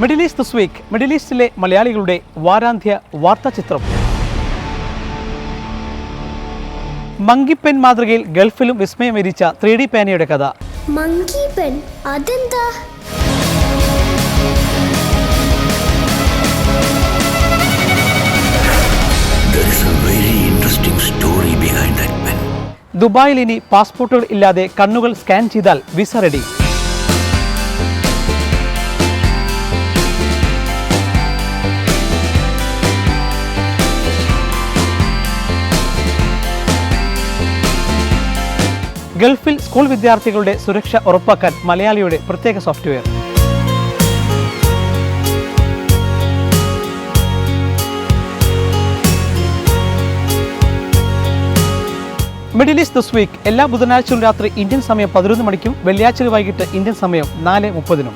Middle east this week middle ഈസ്റ്റിലെ മലയാളികളുടെ വാരാന്ത്യ വാർത്താചിത്രം. മങ്കിപ്പെൻ മാതൃകയിൽ ഗൾഫിലും വിസ്മയം വിരിച്ച 3D പേനയുടെ കഥ. മങ്കിപ്പെൻ അതെന്താ? There is a very interesting story behind that pen. ദുബായിൽ ഇനി പാസ്പോർട്ടുകൾ ഇല്ലാതെ കണ്ണുകൾ സ്കാൻ ചെയ്താൽ വിസ റെഡി. ഗൾഫിൽ സ്കൂൾ വിദ്യാർത്ഥികളുടെ സുരക്ഷ ഉറപ്പാക്കാൻ മലയാളിയുടെ പ്രത്യേക software. Middle east this week എല്ലാ ബുധനാഴ്ചയും രാത്രി ഇന്ത്യൻ സമയം 11 മണിക്കും വെള്ളിയാഴ്ച വൈകിട്ട് ഇന്ത്യൻ സമയം 4:30.